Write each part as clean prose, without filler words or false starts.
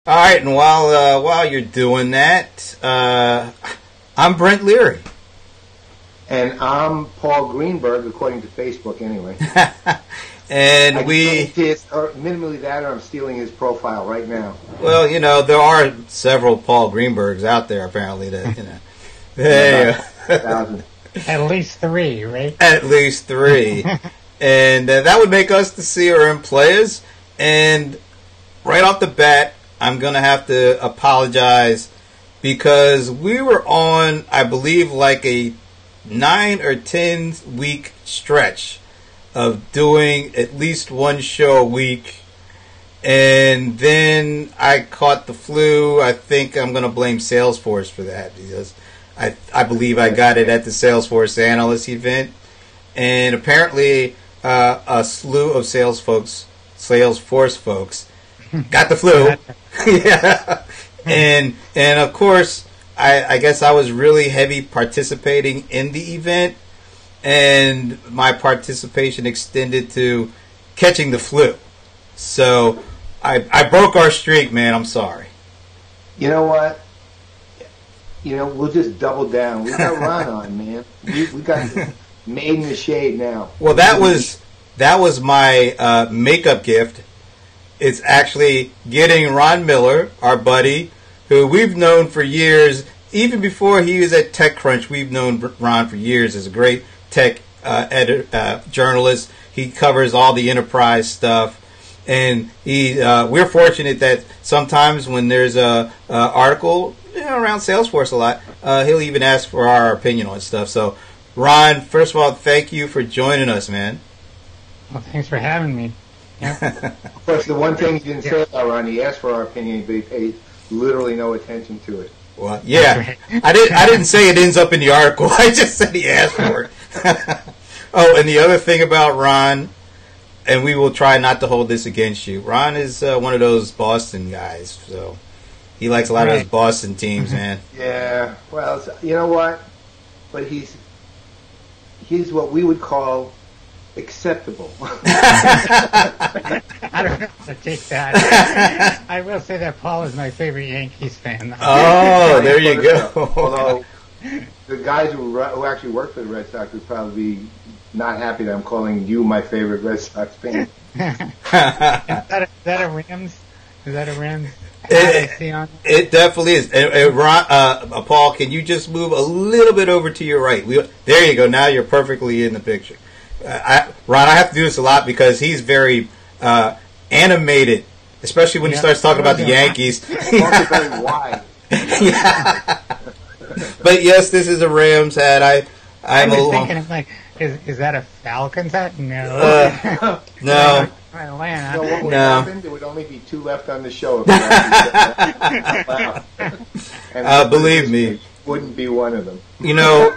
All right, and while you're doing that, I'm Brent Leary. And I'm Paul Greenberg, according to Facebook, anyway. And minimally that, or I'm stealing his profile right now. Well, there are several Paul Greenbergs out there, apparently. At least 3, right? At least 3. And that would make us the CRM Playaz. And right off the bat, I'm going to have to apologize because we were on, I believe, like a 9 or 10 week stretch of doing at least one show a week. And then I caught the flu. I think I'm going to blame Salesforce for that because I believe I got it at the Salesforce analyst event. And apparently a slew of Salesforce folks got the flu. Yeah. And of course, I guess I was really heavy participating in the event, and my participation extended to catching the flu. So I broke our streak, man. I'm sorry. You know what? We'll just double down. We got Ron on, man. We got made in the shade now. Well, that was my makeup gift. It's actually getting Ron Miller, our buddy, who we've known for years. Even before he was at TechCrunch, we've known Ron for years as a great tech journalist. He covers all the enterprise stuff. And we're fortunate that sometimes when there's a article around Salesforce a lot, he'll even ask for our opinion on stuff. So, Ron, first of all, thank you for joining us, man. Well, thanks for having me. Yeah. Of course, the one thing you didn't say about Ron, he asked for our opinion, but he paid literally no attention to it. Well, yeah, I didn't say it ends up in the article. I just said he asked for it. Oh, and the other thing about Ron, and we will try not to hold this against you. Ron is one of those Boston guys, so he likes a lot of those Boston teams, man. Yeah, well, you know what? But he's what we would call acceptable. I don't know how to take that. I will say that Paul is my favorite Yankees fan. Oh, there you go. Although the guys who actually work for the Red Sox would probably be not happy that I'm calling you my favorite Red Sox fan. Is that a Rams? Is that a Rams? It definitely is. And Ron, Paul, can you just move a little bit over to your right? There you go. Now you're perfectly in the picture. Ron, I have to do this a lot because he's very animated, especially when he starts talking about the Yankees. Very wide. Yeah. But yes, this is a Rams hat. I'm just thinking of is that a Falcons hat? No. No. So what would happen? There would only be 2 left on the show. And believe me, wouldn't be one of them.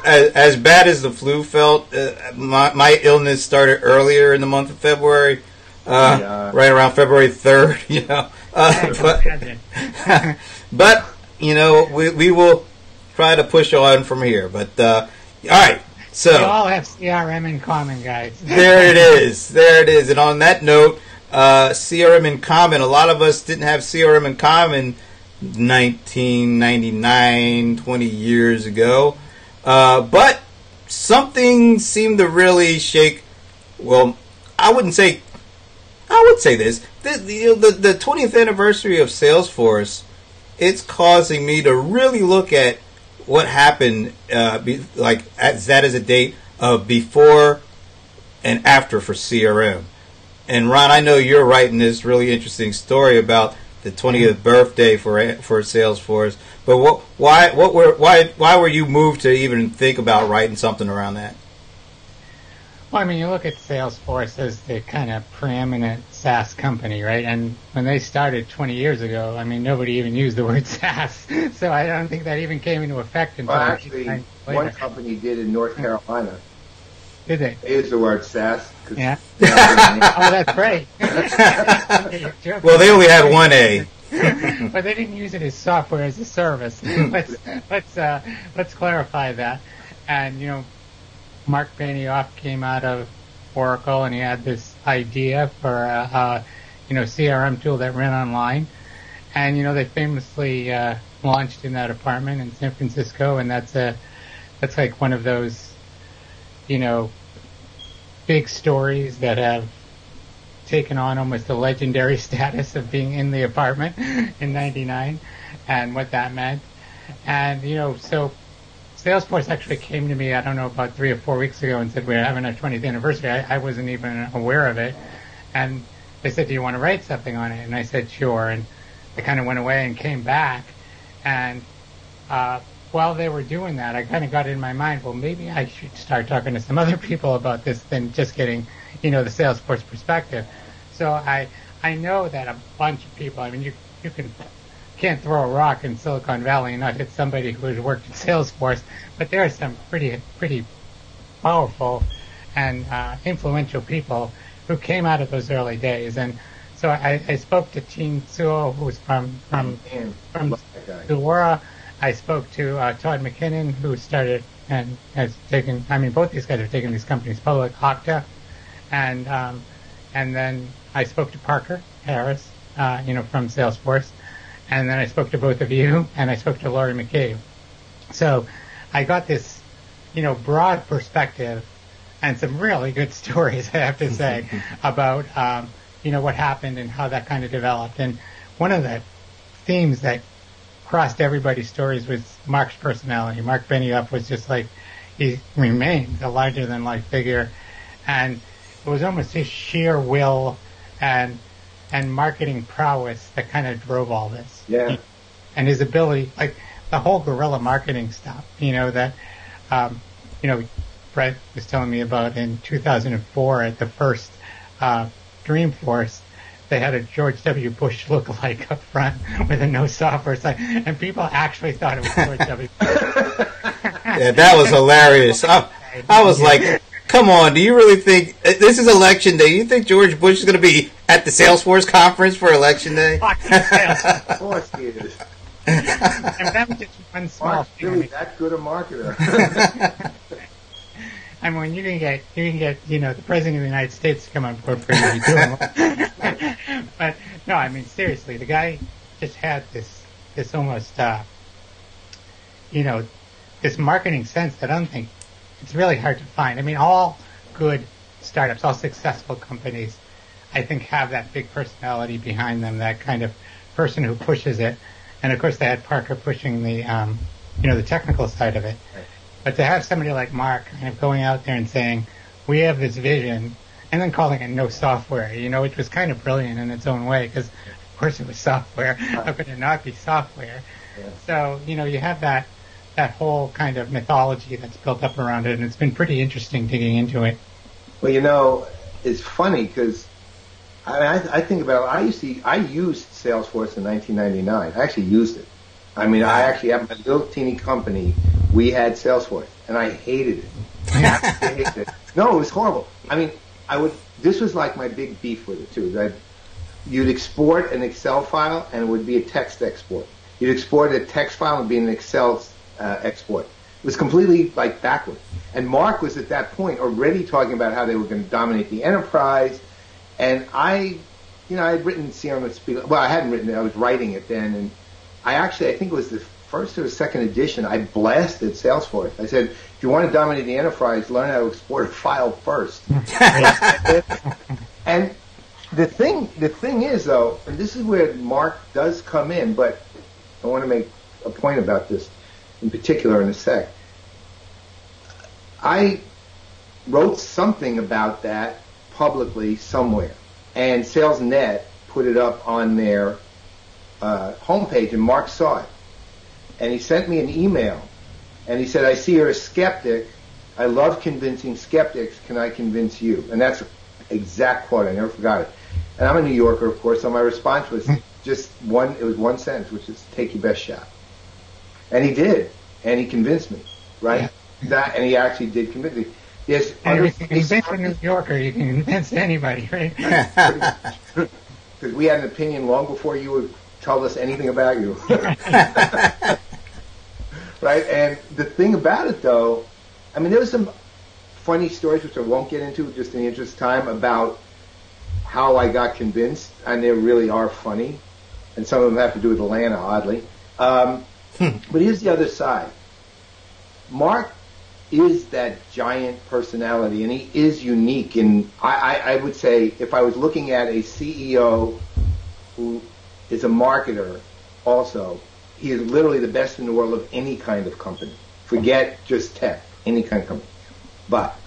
As bad as the flu felt, my illness started earlier in the month of February, right around February 3rd. But we will try to push on from here. But all right. So we all have CRM in common, guys. There it is. And on that note, CRM in common. A lot of us didn't have CRM in common 1999, 20 years ago. But something seemed to really shake. Well, I would say this. The 20th anniversary of Salesforce, it's causing me to really look at what happened, as a date of before and after for CRM. And Ron, I know you're writing this really interesting story about the 20th birthday for Salesforce. But why were you moved to even think about writing something around that? Well, I mean, you look at Salesforce as the kind of preeminent SaaS company, right? And when they started 20 years ago, I mean, nobody even used the word SaaS. So I don't think that even came into effect until... Well, actually, one company did in North Carolina. Did they? They used the word SaaS. Yeah. Oh, that's great. Well, they only had one A. But they didn't use it as software as a service. Let's clarify that. And, Mark Benioff came out of Oracle, and he had this idea for a CRM tool that ran online. And they famously launched in that apartment in San Francisco, and that's like one of those big stories that have taken on almost the legendary status of being in the apartment in '99, and what that meant. And so Salesforce actually came to me, I don't know, about 3 or 4 weeks ago and said, we're having our 20th anniversary. I wasn't even aware of it. And they said, do you want to write something on it? And I said, sure. And I kind of went away and came back. And while they were doing that, I kind of got in my mind, well, maybe I should start talking to some other people about this than just getting, the Salesforce perspective. So I know that a bunch of people, I mean, you can't throw a rock in Silicon Valley and not hit somebody who has worked at Salesforce, but there are some pretty powerful and influential people who came out of those early days. And so I spoke to Teen Suo, who's from Zuora. I spoke to Todd McKinnon, who started and has taken, both these guys have taken these companies public, Okta, and then I spoke to Parker Harris, from Salesforce. And then I spoke to both of you, and I spoke to Laurie McCabe. So I got this, broad perspective and some really good stories, I have to say, about, what happened and how that kind of developed. And one of the themes that crossed everybody's stories was Mark's personality. Mark Benioff was just like, he remained a larger-than-life figure. And it was almost his sheer will and marketing prowess that kind of drove all this. Yeah. And his ability, like the whole guerrilla marketing stuff, that, Brett was telling me about in 2004 at the first Dreamforce, they had a George W. Bush lookalike up front with a no software sign, and people actually thought it was George W. Bush. Yeah, that was hilarious. I was like, come on, do you really think, this is election day, you think George Bush is going to be at the Salesforce conference for election day? Of course he is. And that was just one small Mark's thing. really that good a marketer. When you can get, the President of the United States to come on board for you, you do it. But, no, seriously, the guy just had this almost, this marketing sense that I don't think, it's really hard to find. All good startups, all successful companies, I think have that big personality behind them, that kind of person who pushes it. And of course they had Parker pushing the, the technical side of it. Right. But to have somebody like Mark kind of going out there and saying, we have this vision, and then calling it no software, which was kind of brilliant in its own way, because of course it was software. How could it not be software? Yeah. So, you have that whole kind of mythology that's built up around it, and it's been pretty interesting digging into it. Well, it's funny because I think about it. I used Salesforce in 1999. I actually used it. I actually have my little teeny company. We had Salesforce, and I hated it. I absolutely hated it. No, it was horrible. This was like my big beef with it too. That you'd export an Excel file, and it would be a text export. You'd export a text file and it'd be an Excel export. It was completely backwards. And Mark was at that point already talking about how they were going to dominate the enterprise. And I had written CRM Playaz. Well, I hadn't written it. I was writing it then. And I think it was the first or second edition. I blasted Salesforce. I said, if you want to dominate the enterprise, learn how to export a file first. And the thing is, though, and this is where Mark does come in, but I want to make a point about this in particular in a sec. I wrote something about that publicly somewhere, and SalesNet put it up on their homepage, and Mark saw it. And he sent me an email, and he said, I see you're a skeptic. I love convincing skeptics. Can I convince you? And that's an exact quote. I never forgot it. And I'm a New Yorker, of course, so my response was it was one sentence, which is take your best shot. And he did, and he convinced me, right? Yeah. And he actually did convince me. Yes, and if you convince a New Yorker, you can convince anybody, right? Because we had an opinion long before you would tell us anything about you. Right? And the thing about it, though, there was some funny stories, which I won't get into just in the interest of time, about how I got convinced, and they really are funny. and some of them have to do with Atlanta, oddly. But here's the other side. Mark is that giant personality, and he is unique. And I would say, if I was looking at a CEO who is a marketer also, he is literally the best in the world of any kind of company. Forget just tech, any kind of company. But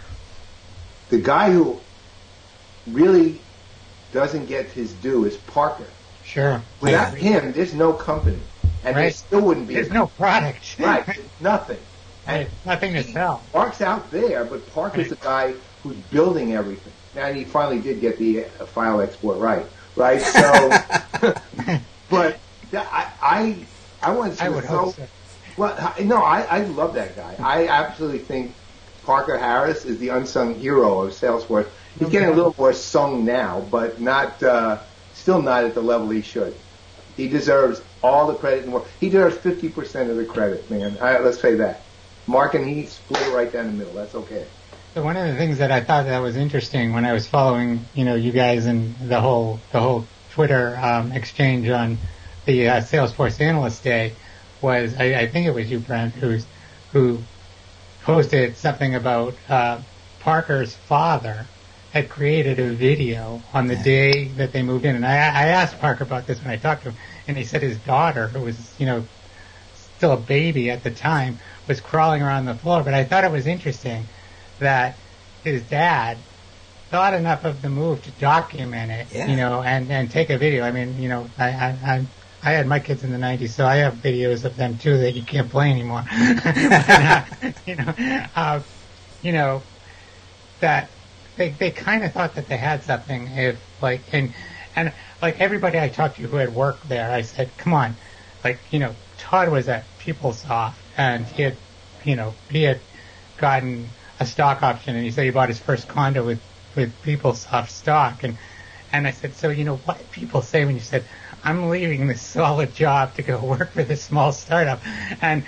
the guy who really doesn't get his due is Parker. Sure. Without him, there's no company. And there still wouldn't be. There's no product. Right. Nothing. And nothing to sell. Mark's out there, but Parker's the guy who's building everything. Now, he finally did get the file export right? So, but I want to see. I would hope so. Well, no, I love that guy. I absolutely think Parker Harris is the unsung hero of Salesforce. He's getting a little more sung now, but not, still not at the level he should. He deserves all the credit in the world. He deserves 50% of the credit, man. Let's say that. Mark and he split it right down the middle. That's okay. So one of the things that I thought that was interesting when I was following, you guys and the whole Twitter exchange on the Salesforce Analyst Day was, I think it was you, Brent, who posted something about Parker's father had created a video on the day that they moved in. And I asked Parker about this when I talked to him, and he said his daughter, who was, still a baby at the time, was crawling around the floor. But I thought it was interesting that his dad thought enough of the move to document it, and take a video. I mean, I had my kids in the 90s, so I have videos of them too that you can't play anymore. That they kind of thought that they had something. If and everybody I talked to who had worked there, I said, come on, Todd was at PeopleSoft, and he had gotten a stock option, and he said he bought his first condo with PeopleSoft stock, and I said, so what did people say when you said, I'm leaving this solid job to go work for this small startup? And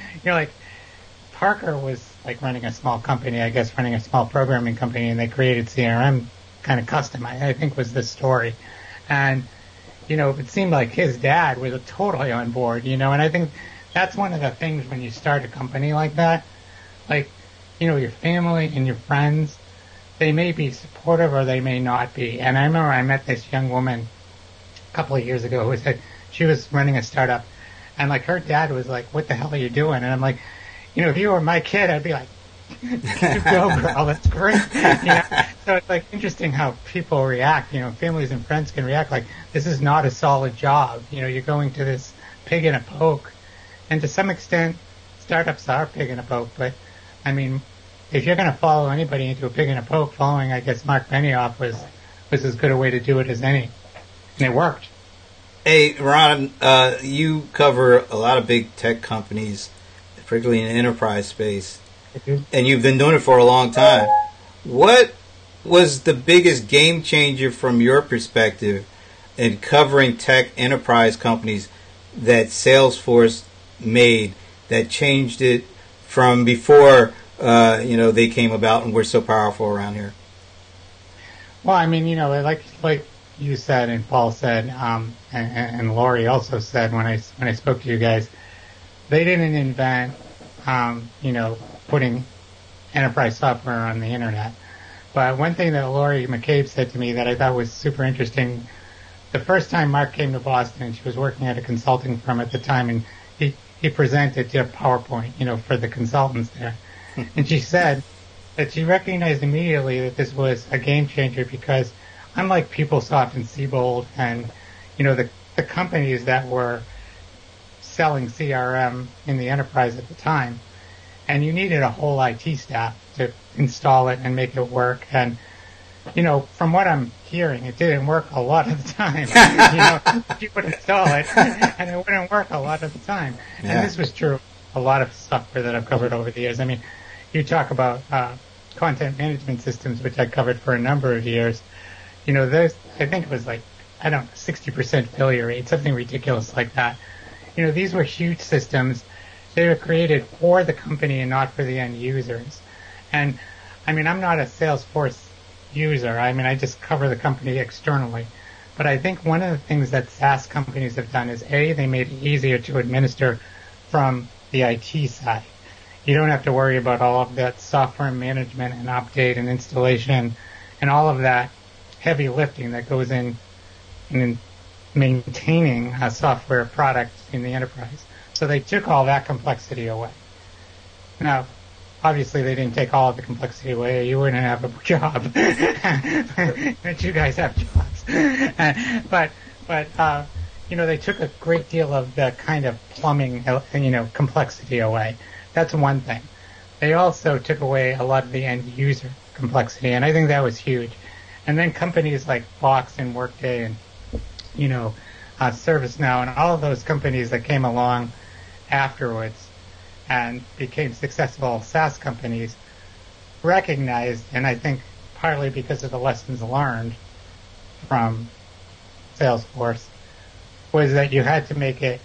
Parker was running a small company, I guess, running a small programming company, and they created CRM kind of custom, I think was the story. And it seemed like his dad was totally on board, and I think that's one of the things when you start a company like that, your family and your friends, they may be supportive or they may not be. And I remember I met this young woman a couple of years ago who said she was running a startup, and her dad was like, what the hell are you doing? And I'm like, if you were my kid, I'd be like, you go, girl, that's great. So it's interesting how people react. Families and friends can react this is not a solid job. You're going to this pig in a poke. And to some extent, startups are pig in a poke. But, I mean, if you're going to follow anybody into a pig in a poke, following, I guess, Mark Benioff was as good a way to do it as any. And it worked. Hey, Ron, you cover a lot of big tech companies, particularly in the enterprise space, and you've been doing it for a long time. What was the biggest game changer from your perspective in covering tech enterprise companies that Salesforce made that changed it from before they came about and were so powerful around here? Well, I mean, like you said and Paul said, and Lori also said when I spoke to you guys, they didn't invent putting enterprise software on the internet. But one thing that Lori McCabe said to me that I thought was super interesting, the first time Mark came to Boston, she was working at a consulting firm at the time, and he presented to PowerPoint, for the consultants there. And she said that she recognized immediately that this was a game changer because unlike PeopleSoft and Siebold and, the companies that were selling CRM in the enterprise at the time, and you needed a whole IT staff to install it and make it work. And, from what I'm hearing, it didn't work a lot of the time. You would install it, and it wouldn't work a lot of the time. Yeah. And this was true of a lot of software that I've covered over the years. I mean, you talk about content management systems, which I covered for a number of years. Those, I think it was 60% failure rate, something ridiculous like that. These were huge systems. They were created for the company and not for the end users. And, I mean, I'm not a Salesforce user. I mean, I just cover the company externally. But I think one of the things that SaaS companies have done is, A, they made it easier to administer from the IT side. You don't have to worry about all of that software management and update and installation and all of that heavy lifting that goes in maintaining a software product in the enterprise. So they took all that complexity away. Now, obviously, they didn't take all of the complexity away. You wouldn't have a job, but you guys have jobs. But they took a great deal of the kind of plumbing, complexity away. That's one thing. They also took away a lot of the end user complexity, and I think that was huge. And then companies like Box and Workday and ServiceNow and all of those companies that came along afterwards and became successful SaaS companies recognized, and I think partly because of the lessons learned from Salesforce, was that you had to make it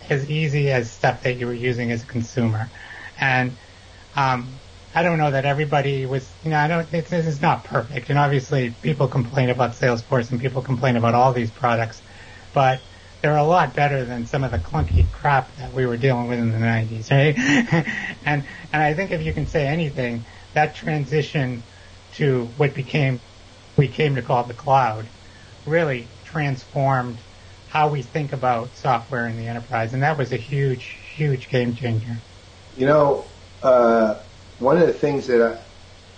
as easy as stuff that you were using as a consumer. And I don't know that everybody was, this is not perfect. And obviously people complain about Salesforce and people complain about all these products, but they're a lot better than some of the clunky crap that we were dealing with in the 90s, right? and I think if you can say anything, that transition to what we came to call the cloud really transformed how we think about software in the enterprise, and that was a huge, huge game changer. One of the things that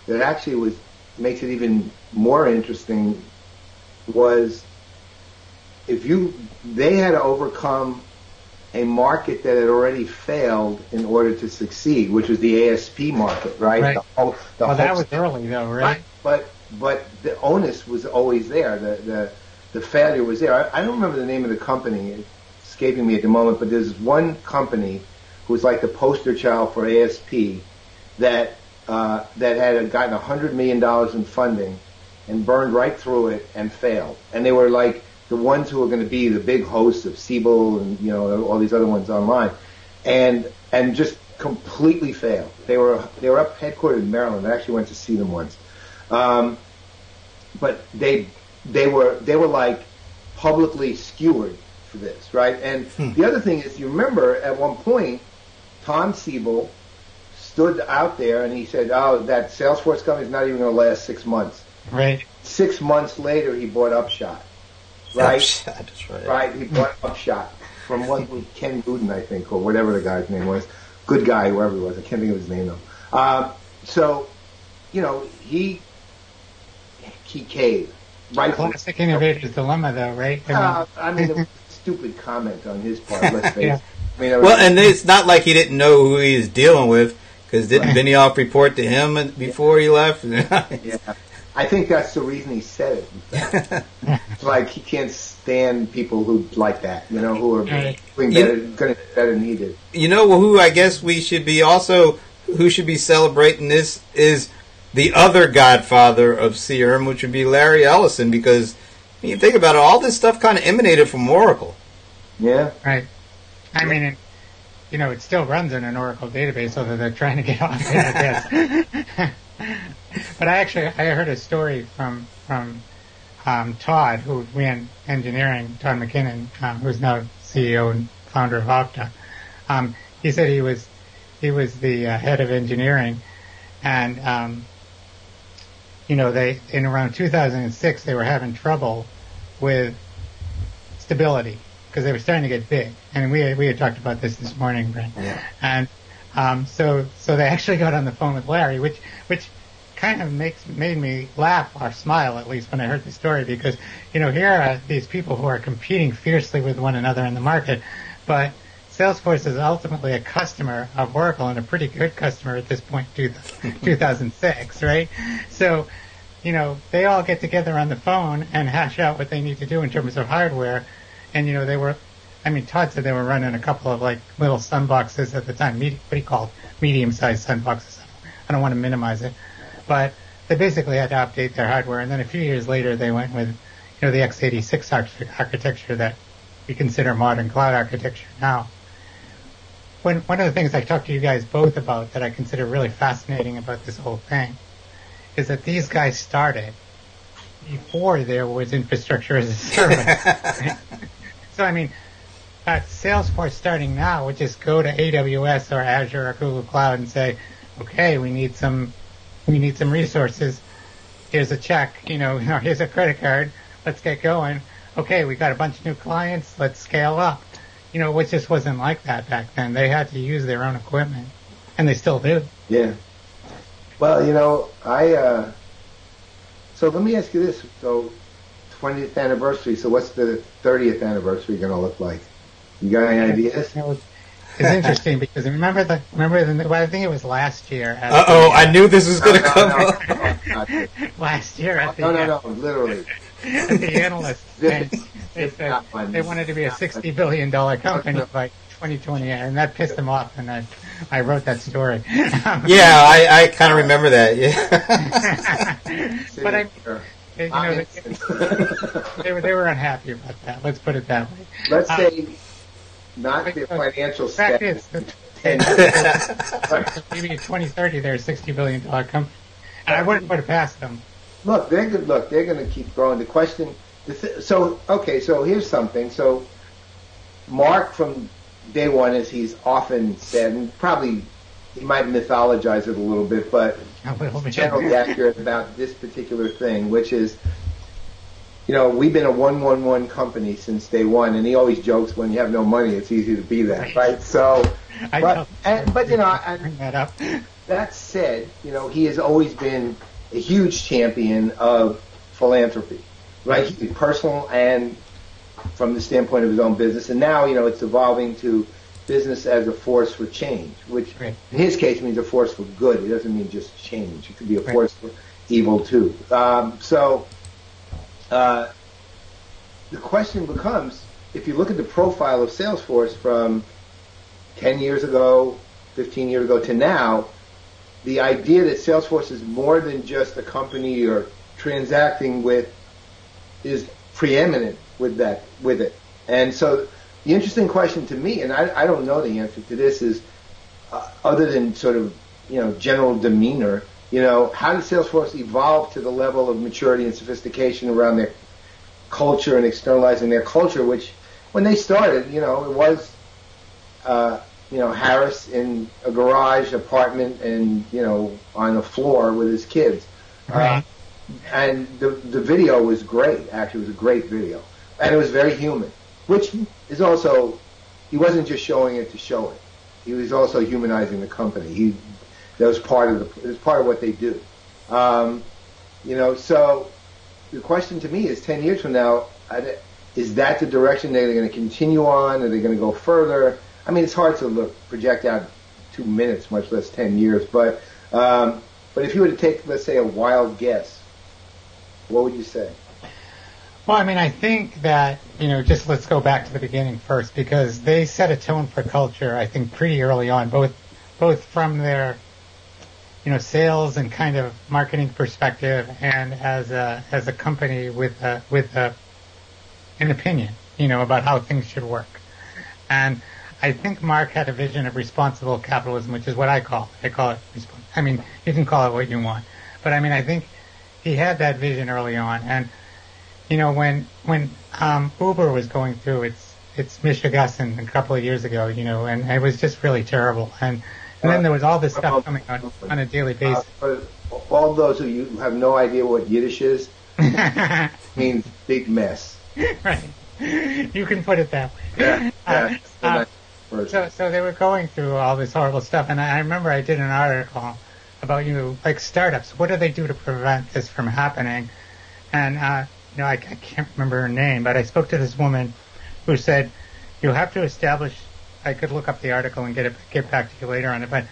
actually makes it even more interesting was they had to overcome a market that had already failed in order to succeed, which was the ASP market, right? Right. That was early, though, right? But the onus was always there. The failure was there. I don't remember the name of the company. It's escaping me at the moment, but there's one company who was like the poster child for ASP that had gotten $100 million in funding and burned right through it and failed. And they were like the ones who were going to be the big hosts of Siebel and all these other ones online, and just completely failed. They were up headquartered in Maryland. I actually went to see them once, but they were like publicly skewered for this, right? And the other thing is, you remember at one point, Tom Siebel stood out there and he said, "Oh, that Salesforce company is not even going to last 6 months." Right. 6 months later, he bought Upshot. Right? Upshot, that's right. Right, he bought Upshot from Ken Gooden, I think, or whatever the guy's name was. Good guy, whoever he was. I can't think of his name though. He caved. Right. Classic innovator's dilemma, though, right? I mean, it was a stupid comment on his part. Let's face it. And it's not like he didn't know who he was dealing with, because didn't Benioff report to him before he left? Yeah. I think that's the reason he said it. It's like he can't stand people who like that, who are doing better than he did. Who I guess we should be also, who should be celebrating this is the other godfather of CRM, which would be Larry Ellison, because when you think about it, all this stuff kind of emanated from Oracle. Yeah. Right. I mean, it still runs in an Oracle database, although they're trying to get off it. But I heard a story from Todd, who ran engineering, Todd McKinnon, who's now CEO and founder of Okta. He said he was the head of engineering, and they in around 2006 they were having trouble with stability because they were starting to get big, and we had talked about this morning, Brent. Yeah. And so they actually got on the phone with Larry, which kind of made me laugh or smile, at least when I heard the story, because here are these people who are competing fiercely with one another in the market, but Salesforce is ultimately a customer of Oracle, and a pretty good customer at this point, 2006, right? So, they all get together on the phone and hash out what they need to do in terms of hardware, and Todd said they were running a couple of like little sunboxes at the time, what he called medium-sized sunboxes. I don't want to minimize it. But they basically had to update their hardware, and then a few years later they went with, the x86 architecture that we consider modern cloud architecture now. One of the things I talked to you guys both about that I consider really fascinating about this whole thing is that these guys started before there was infrastructure as a service. Right? So, I mean, Salesforce starting now would just go to AWS or Azure or Google Cloud and say, okay, we need some resources. Here's a check, here's a credit card. Let's get going. Okay, we got a bunch of new clients. Let's scale up. Which just wasn't like that back then. They had to use their own equipment, and they still do. Yeah. Well, so let me ask you this. So, 20th anniversary. So, what's the 30th anniversary going to look like? You got any ideas? It's interesting because remember I think it was last year. I knew this was going to come up. Last year at the no, literally. At the analysts, they said they wanted to be a $60 billion company by 2020, and that pissed them off, and I wrote that story. Yeah, I kind of remember that. Yeah. But they were unhappy about that. Let's put it that way. Let's say not their financial status. Maybe in 2030 they're a $60 billion company, and I wouldn't put it past them. Look, they're good. Look, they're going to keep growing. The question. So here's something. So Mark from day one, as he's often said, and probably he might mythologize it a little bit, but generally accurate about this particular thing, which is, we've been a 1-1-1 company since day one, and he always jokes when you have no money, it's easy to be that, right? So, that said, he has always been a huge champion of philanthropy, right? Personal and from the standpoint of his own business. And now, it's evolving to business as a force for change, which in his case means a force for good. It doesn't mean just change. It could be a force for evil too. The question becomes, if you look at the profile of Salesforce from 10 years ago, 15 years ago to now, the idea that Salesforce is more than just a company you're transacting with is preeminent with it. And so the interesting question to me, and I don't know the answer to this, is other than sort of, general demeanor, how did Salesforce evolve to the level of maturity and sophistication around their culture and externalizing their culture, which when they started, it was Harris in a garage apartment and, on the floor with his kids. Right. And the video was great. Actually, it was a great video. And it was very human, which is also, he wasn't just showing it to show it. He was also humanizing the company. That was part of what they do. So the question to me is 10 years from now, is that the direction they're going to continue on? Are they going to go further? I mean, it's hard to project out 2 minutes, much less 10 years. But if you were to take, let's say, a wild guess, what would you say? Well, I mean, I think that, just let's go back to the beginning first, because they set a tone for culture, I think, pretty early on, both from their, sales and kind of marketing perspective, and as a company with an opinion, about how things should work. And I think Mark had a vision of responsible capitalism, which is what I call it. I call it I mean, you can call it what you want, but I mean, I think he had that vision early on. And when Uber was going through its Michigasson a couple of years ago, and it was just really terrible. And then there was all this stuff coming on a daily basis. For all those who have no idea what Yiddish is, it means big mess. Right. You can put it that way. Yeah. So they were going through all this horrible stuff, and I remember I did an article about, like startups. What do they do to prevent this from happening? And, I can't remember her name, but I spoke to this woman who said, you have to establish, I could look up the article and get back to you later on it, but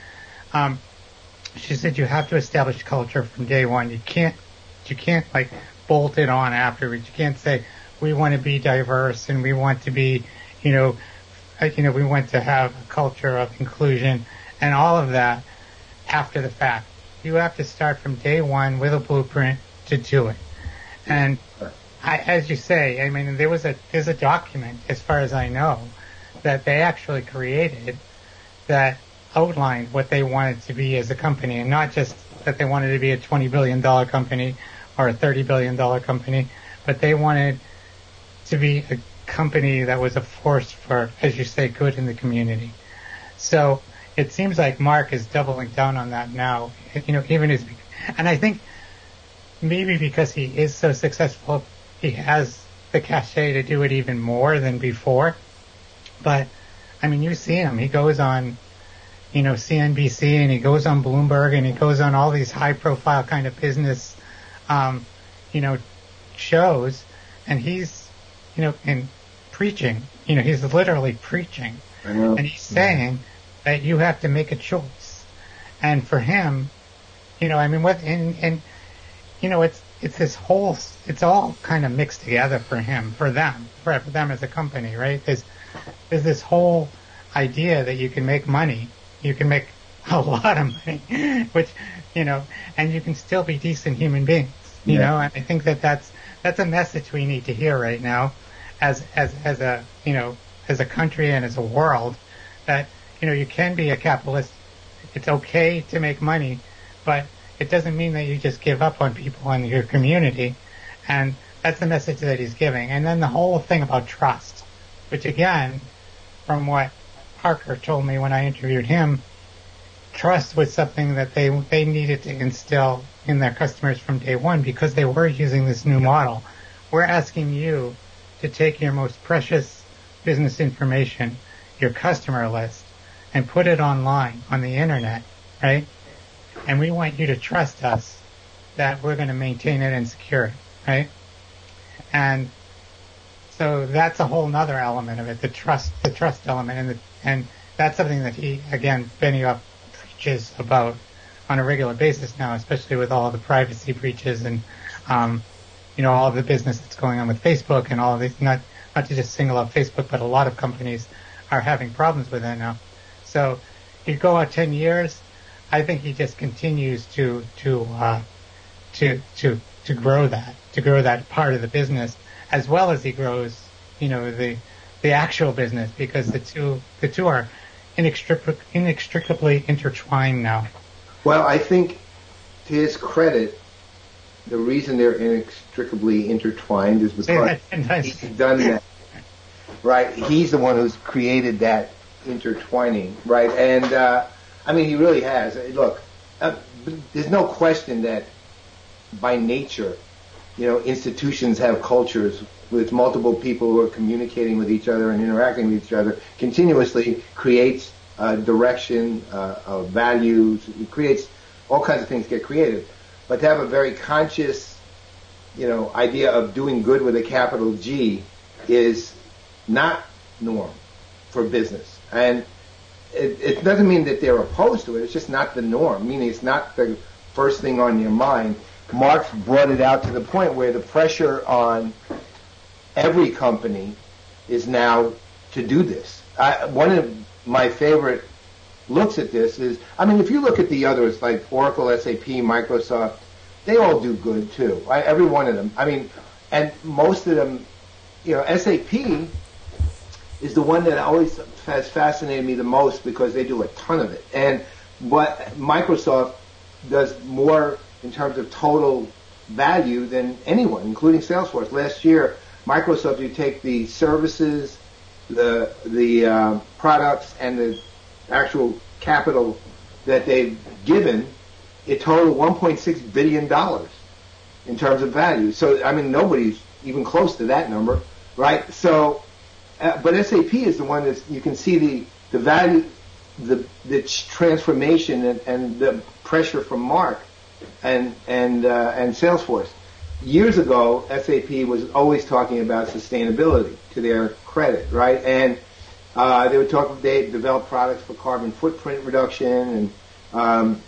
she said you have to establish culture from day one. You can't like bolt it on afterwards. You can't say, we want to be diverse and we want to be, we want to have a culture of inclusion and all of that after the fact. You have to start from day one with a blueprint to do it. And as you say, I mean, there's a document, as far as I know, that they actually created that outlined what they wanted to be as a company, and not just that they wanted to be a $20 billion company or a $30 billion company, but they wanted to be a company that was a force for, as you say, good in the community. So it seems like Mark is doubling down on that now, and I think maybe because he is so successful, he has the cachet to do it even more than before. But, I mean, you see him. He goes on, CNBC, and he goes on Bloomberg, and he goes on all these high-profile kind of business, shows, and he's, and preaching. He's literally preaching. And he's saying that you have to make a choice. And for him, it's this whole, it's all kind of mixed together for him, for them as a company, right? There's this whole idea that you can make money, you can make a lot of money, which, and you can still be decent human beings, and I think that's a message we need to hear right now as a country and as a world, that, you can be a capitalist. It's okay to make money, but it doesn't mean that you just give up on people in your community. And that's the message that he's giving. And then the whole thing about trust, which again, from what Parker told me when I interviewed him, trust was something that they needed to instill in their customers from day one, because they were using this new model. We're asking you to take your most precious business information, your customer list, and put it online on the internet, right? And we want you to trust us that we're going to maintain it and secure it, right? And so that's a whole nother element of it, the trust element, and that's something that he, again, Benioff preaches about on a regular basis now, especially with all the privacy breaches and, all the business that's going on with Facebook and all of these, not to just single out Facebook, but a lot of companies are having problems with that now. So you go out 10 years, I think he just continues to grow that part of the business, as well as he grows, the actual business, because the two are inextricably intertwined now. Well, I think, to his credit, the reason they're inextricably intertwined is because he's done that. Right? He's the one who's created that intertwining, right? And he really has. Look, there's no question that by nature, institutions have cultures with multiple people who are communicating with each other and interacting with each other continuously, creates direction, values. It creates all kinds of things get created. But to have a very conscious, idea of doing good with a capital G is not norm for business. And it doesn't mean that they're opposed to it. It's just not the norm, meaning it's not the first thing on your mind. Marx brought it out to the point where the pressure on every company is now to do this. One of my favorite looks at this is, if you look at the others, like Oracle, SAP, Microsoft, they all do good too. Every one of them. And most of them, SAP is the one that always has fascinated me the most because they do a ton of it. But Microsoft does more in terms of total value than anyone, including Salesforce. Last year, Microsoft, you take the services, the products, and the actual capital that they've given, it totaled $1.6 billion in terms of value. So, nobody's even close to that number, right? So, but SAP is the one that you can see the value, the transformation and the pressure from Mark and Salesforce. Years ago, SAP was always talking about sustainability, to their credit, right? And they developed products for carbon footprint reduction, but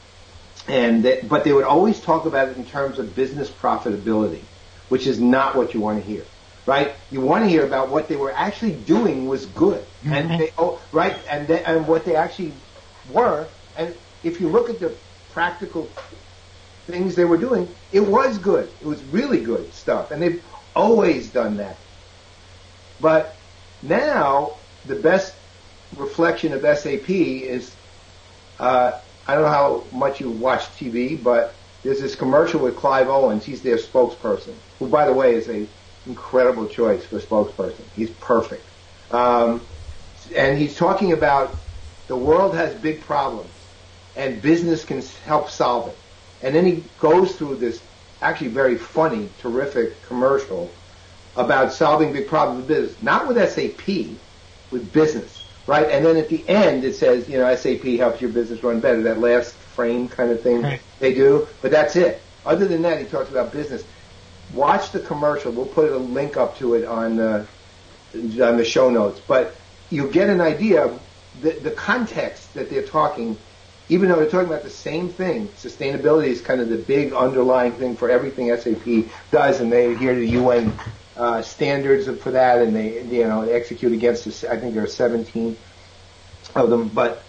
they would always talk about it in terms of business profitability, which is not what you want to hear, right? You want to hear about what they were actually doing was good, and what they actually were. And if you look at the practical things they were doing, it was good. It was really good stuff, and they've always done that. But now, the best reflection of SAP is, I don't know how much you watch TV, but there's this commercial with Clive Owens. He's their spokesperson, who, by the way, is an incredible choice for spokesperson. He's perfect. And he's talking about the world has big problems, and business can help solve it. And then he goes through this actually very funny, terrific commercial about solving big problems with business, not with SAP, with business, right? And then at the end it says, SAP helps your business run better, that last frame kind of thing they do, but that's it. Other than that, he talks about business. Watch the commercial. We'll put a link up to it on the show notes, but you'll get an idea of the context that they're talking. Even though they're talking about the same thing, sustainability is kind of the big underlying thing for everything SAP does, and they adhere to UN standards for that, and they execute against this. I think there are 17 of them, but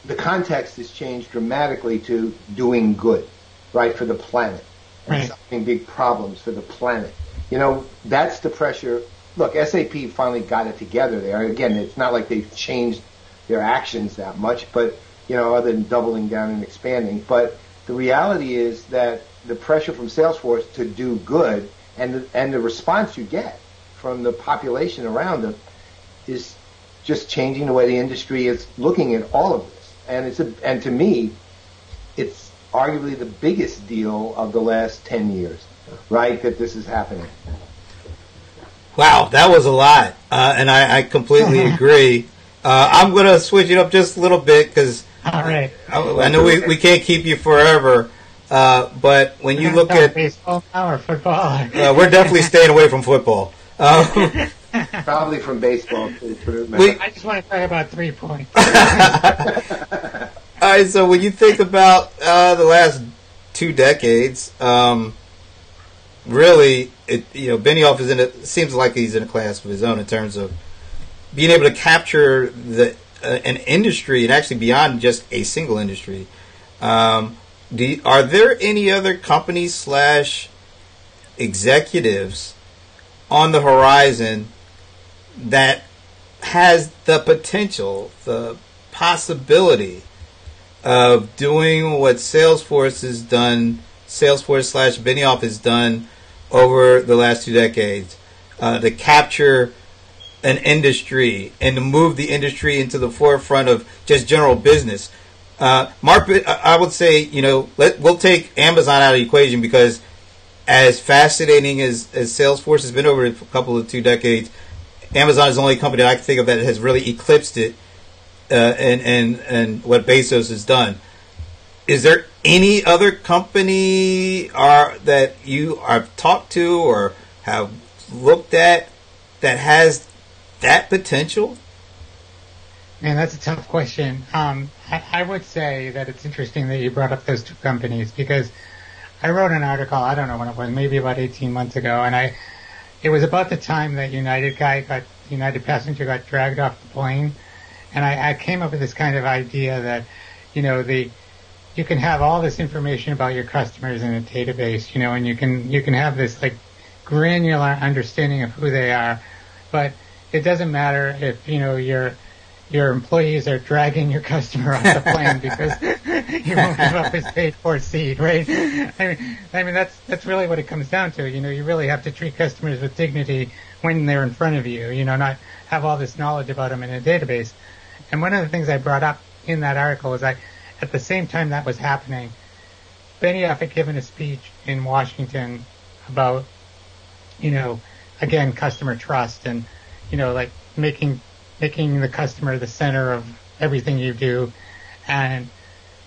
the context has changed dramatically to doing good, right, for the planet, and solving big problems for the planet. That's the pressure. Look, SAP finally got it together there. Again, it's not like they've changed their actions that much, but other than doubling down and expanding. But the reality is that the pressure from Salesforce to do good and the response you get from the population around them is just changing the way the industry is looking at all of this. And to me, it's arguably the biggest deal of the last 10 years, right, that this is happening. Wow, that was a lot, and I completely agree. I'm going to switch it up just a little bit because I know we can't keep you forever, but when you look at baseball now or football, we're definitely staying away from football. Probably from baseball. I just want to talk about 3 points. All right, so when you think about the last 2 decades, really, Benioff is seems like he's in a class of his own in terms of being able to capture an industry and actually beyond just a single industry. Are there any other companies / executives on the horizon that has the potential, the possibility of doing what Salesforce has done, Salesforce / Benioff has done over the last 2 decades, to capture an industry and to move the industry into the forefront of just general business? Mark, I would say, we'll take Amazon out of the equation because as fascinating as Salesforce has been over a couple of 2 decades, Amazon is the only company that I can think of that has really eclipsed it and what Bezos has done. Is there any other company that you have talked to or have looked at that has that potential? Man, that's a tough question. I would say that it's interesting that you brought up those 2 companies because I wrote an article, I don't know when it was, maybe about 18 months ago, and it was about the time that United Passenger got dragged off the plane, and I came up with this kind of idea that, you can have all this information about your customers in a database, and you can have this like granular understanding of who they are, but it doesn't matter if your employees are dragging your customer off the plane because you won't give up his paid-for seat, right? I mean that's really what it comes down to. You really have to treat customers with dignity when they're in front of you. Not have all this knowledge about them in a database. And one of the things I brought up in that article is at the same time that was happening, Benioff had given a speech in Washington about, again, customer trust and, like making the customer the center of everything you do. And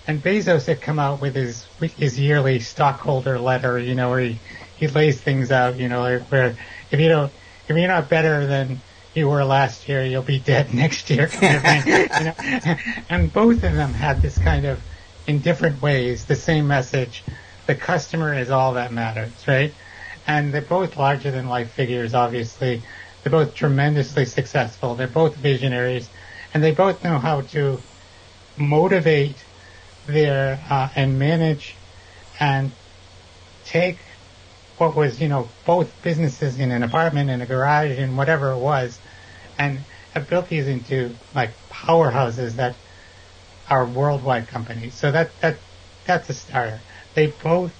Bezos had come out with his yearly stockholder letter, where he lays things out, where if you're not better than you were last year, you'll be dead next year kind of thing. And both of them had this kind of, in different ways, the same message. The customer is all that matters, right? And they're both larger than life figures, obviously. They're both tremendously successful. They're both visionaries. And they both know how to motivate and manage and take what was, both businesses in an apartment, in a garage, and whatever it was, and have built these into like powerhouses that are worldwide companies. So that's a starter. they both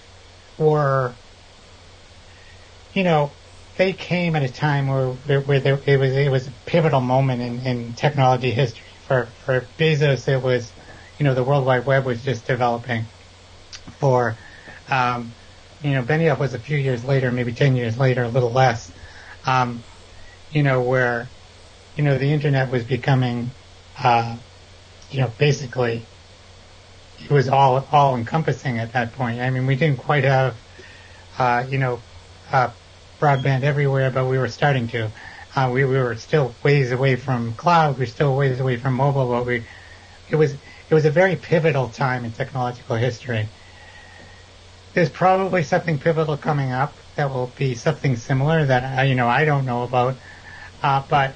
were, they came at a time where it was a pivotal moment in technology history. For Bezos, it was, the World Wide Web was just developing. For, Benioff was a few years later, maybe 10 years later, a little less, where, the internet was becoming, basically, it was all encompassing at that point. I mean, we didn't quite have, broadband everywhere, but we were starting to. We were still ways away from cloud. We were still ways away from mobile, but it was a very pivotal time in technological history. There's probably something pivotal coming up that will be something similar that I don't know about, but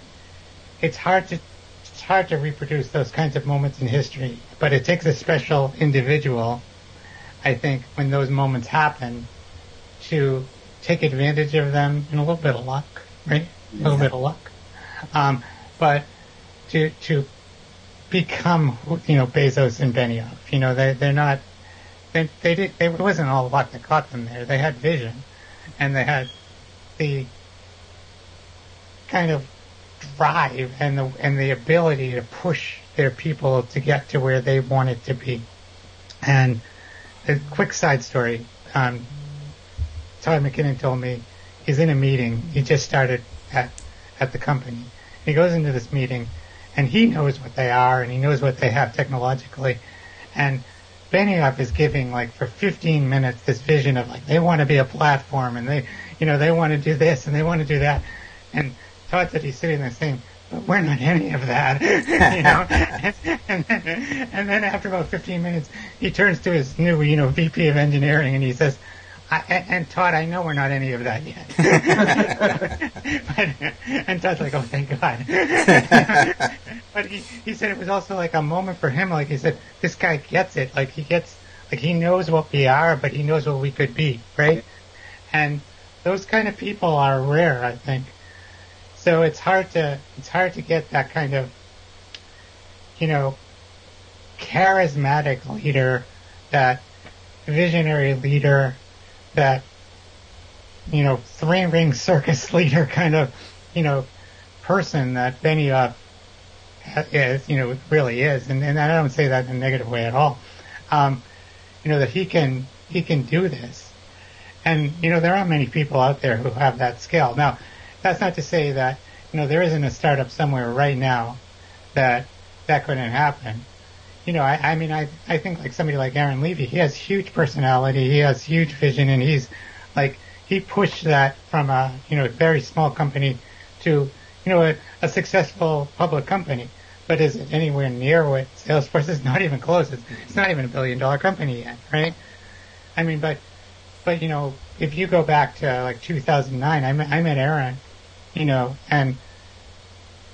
it's hard to reproduce those kinds of moments in history. But it takes a special individual, I think, when those moments happen, to take advantage of them, and a little bit of luck, right? A little bit of luck, but to become Bezos and Benioff. They're not. It wasn't all luck that got them there. They had vision, and they had the kind of drive and the ability to push their people to get to where they wanted to be. And a quick side story. Todd McKinnon told me he's in a meeting. He just started at the company. He goes into this meeting, and he knows what they are, and he knows what they have technologically. And Benioff is giving, for 15 minutes, this vision of, they want to be a platform, and they want to do this, and they want to do that. And Todd said he's sitting there saying, but we're not any of that, and then after about 15 minutes, he turns to his new, VP of engineering, and he says, and Todd, I know we're not any of that yet. And Todd's like, oh, thank God. But he said it was also a moment for him. He said, this guy gets it. He knows what we are, but he knows what we could be, right? And those kind of people are rare, I think. So it's hard to get that kind of, charismatic leader, that visionary leader, that, three-ring circus leader kind of, person that Benioff is, really is. And I don't say that in a negative way at all. That he can do this. And, there are many people out there who have that skill. Now, that's not to say that, there isn't a startup somewhere right now that couldn't happen. I think somebody like Aaron Levy, he has huge personality, he has huge vision, and he's he pushed that from a, very small company to, a successful public company. But is it anywhere near what Salesforce is? Not even close. It's not even $1 billion company yet, right? But if you go back to 2009, I met Aaron, and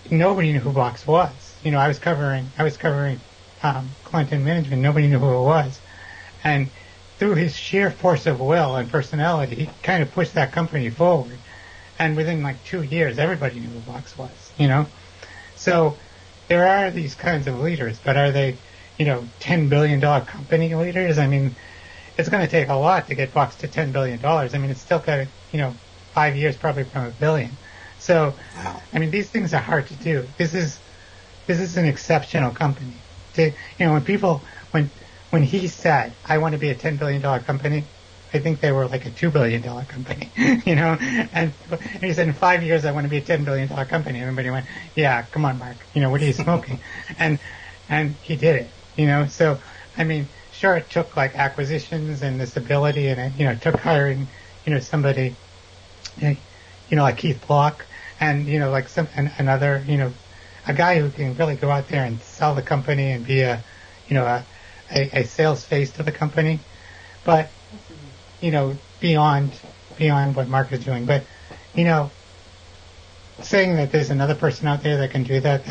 nobody knew who Box was. I was covering Clinton management. Nobody knew who it was, and through his sheer force of will and personality, he kind of pushed that company forward. And within 2 years, everybody knew who Box was. So there are these kinds of leaders, but are they, $10 billion company leaders? It's going to take a lot to get Box to $10 billion. It's still got, 5 years probably from $1 billion. So, these things are hard to do. This is an exceptional company. When he said, I want to be a $10 billion company, I think they were a $2 billion company, and he said, in 5 years, I want to be a $10 billion company. Everybody went, yeah, come on, Mark, what are you smoking? and he did it, so, sure, it took acquisitions and this ability, and it took hiring, somebody, like Keith Block, and, another, a guy who can really go out there and sell the company and be a sales face to the company, but, beyond what Mark is doing. But, saying that there's another person out there that can do that,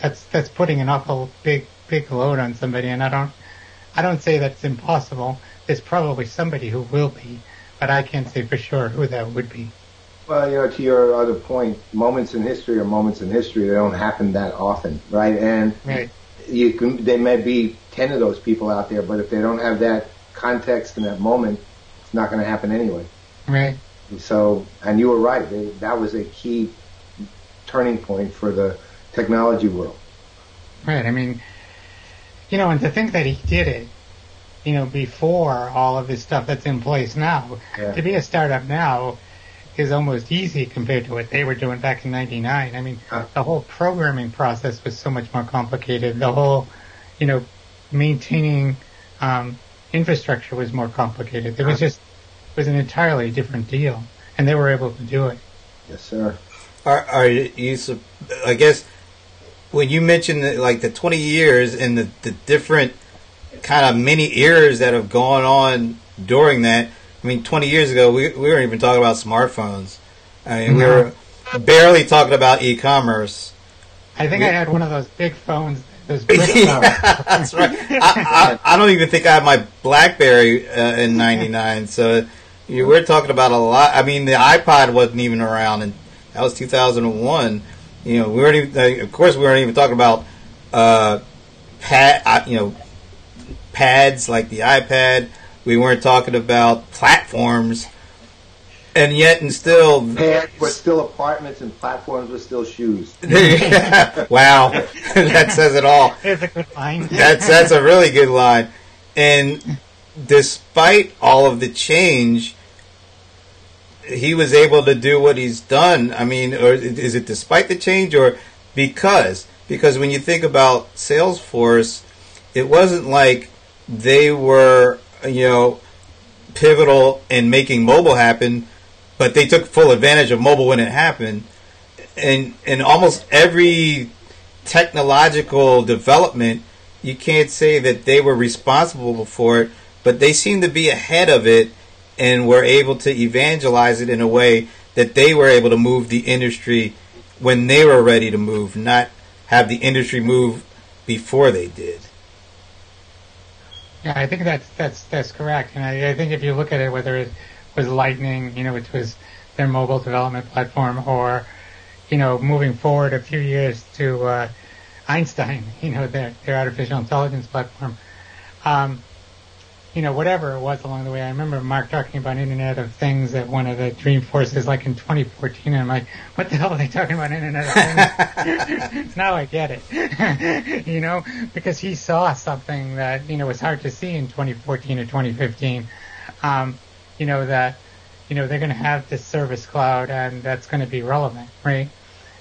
that's putting an awful big load on somebody, and I don't say that's impossible. There's probably somebody who will be, but I can't say for sure who that would be. Well, to your other point, moments in history are moments in history. They don't happen that often, right? And right. There may be 10 of those people out there, but if they don't have that context in that moment, it's not going to happen anyway. Right. So, and you were right. That was a key turning point for the technology world. Right. I mean, and to think that he did it, before all of this stuff that's in place now, to be a startup now is almost easy compared to what they were doing back in '99. I mean, the whole programming process was so much more complicated. The whole, maintaining infrastructure was more complicated. It was an entirely different deal, and they were able to do it. Yes, sir. Are you? I guess when you mentioned the 20 years and the different kind of mini eras that have gone on during that. I mean, 20 years ago, we weren't even talking about smartphones. I mean, we were barely talking about e-commerce. I think I had one of those big phones. Those brick phones. Yeah, that's right. I don't even think I had my BlackBerry in '99. So we're talking about a lot. I mean, the iPod wasn't even around, and that was 2001. We weren't even. Of course, we weren't even talking about pads like the iPad. We weren't talking about platforms, and yet and still, pads were still apartments and platforms were still shoes. Wow, that says it all. It's a good line. That's a really good line. And despite all of the change, he was able to do what he's done. I mean, or is it despite the change or because? Because when you think about Salesforce, it wasn't like they were, pivotal in making mobile happen, but they took full advantage of mobile when it happened. And almost every technological development, you can't say that they were responsible for it, but they seem to be ahead of it and were able to evangelize it in a way that they were able to move the industry when they were ready to move, not have the industry move before they did. Yeah, I think that's correct. And I think if you look at it, whether it was Lightning, which was their mobile development platform, or, moving forward a few years to Einstein, their artificial intelligence platform, whatever it was along the way. I remember Mark talking about Internet of Things at one of the Dreamforces, like in 2014, and I'm like, what the hell are they talking about Internet of Things? Now I get it, because he saw something that, was hard to see in 2014 or 2015, that, they're going to have this service cloud and that's going to be relevant, right?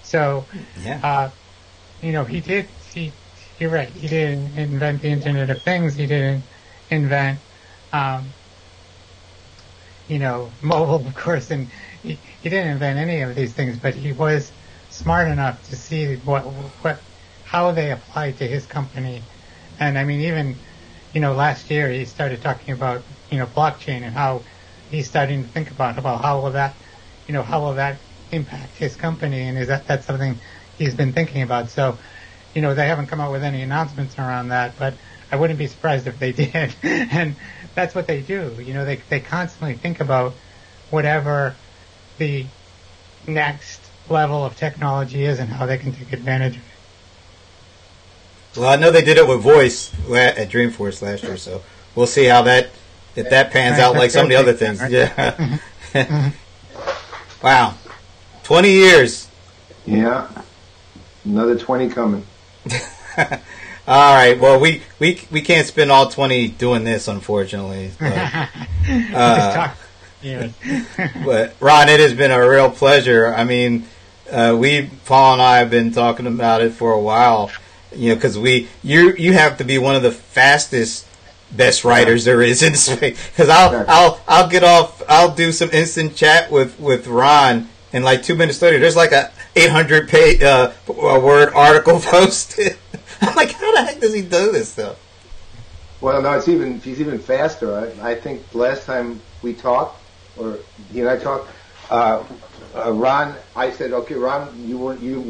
So, yeah. You're right, he didn't invent the Internet of Things, he didn't invent mobile, of course, and he didn't invent any of these things, but he was smart enough to see how they applied to his company. And I mean, even, last year he started talking about, blockchain and how he's starting to think about how will that impact his company, and that's something he's been thinking about. So, they haven't come out with any announcements around that, but I wouldn't be surprised if they did. And that's what they do. They constantly think about whatever the next level of technology is and how they can take advantage of it. Well, I know they did it with voice at Dreamforce last year, so we'll see how if that pans out like some of the other things. Yeah. Wow. 20 years. Yeah. Another 20 coming. All right. Well, we can't spend all 20 doing this, unfortunately. But, but Ron, it has been a real pleasure. I mean, Paul and I have been talking about it for a while. Because you have to be one of the fastest, best writers there is in space. Because I'll get off. I'll do some instant chat with Ron, and like 2 minutes later, there's like a 800 word article posted. I'm like, how the heck does he do this stuff? Well, no, he's even faster. I think the last time we talked, or he and I talked, Ron, I said, okay, Ron,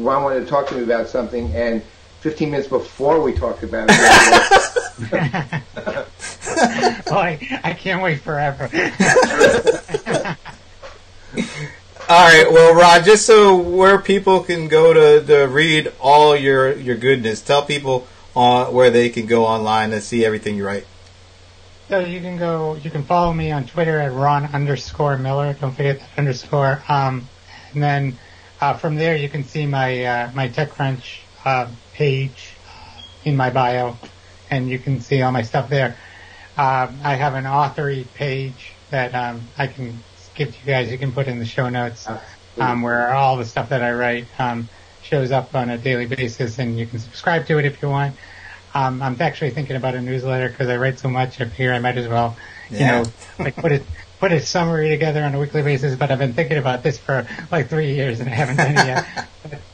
Ron wanted to talk to me about something, and 15 minutes before we talked about it. Well, I can't wait forever. All right, well, Ron, just so where people can go to read all your goodness, tell people where they can go online to see everything you write. So you can follow me on Twitter at Ron_Miller. Don't forget that underscore. And then from there you can see my TechCrunch page in my bio, and you can see all my stuff there. I have an authory page that I can give to you guys. You can put in the show notes where all the stuff that I write shows up on a daily basis, and you can subscribe to it if you want. I'm actually thinking about a newsletter because I write so much. I figure I might as well, like put a summary together on a weekly basis. But I've been thinking about this for like 3 years and I haven't done it yet.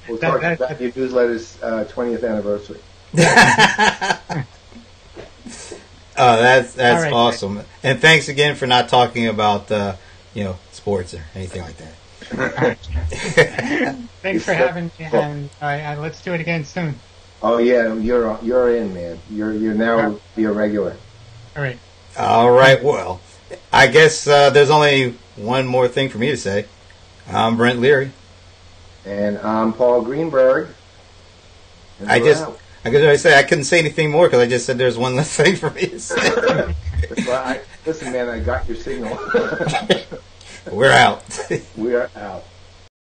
We'll talk about your newsletter's 20th anniversary. Oh, that's right, awesome. Right. And thanks again for not talking about sports or anything like that. Thanks for having me, and let's do it again soon. Oh yeah, you're in, man. You're now be a regular. All right. Well, I guess there's only one more thing for me to say. I'm Brent Leary, and I'm Paul Greenberg. I couldn't say anything more because I just said there's one less thing for me to say. Listen, man, I got your signal. We're out. We are out.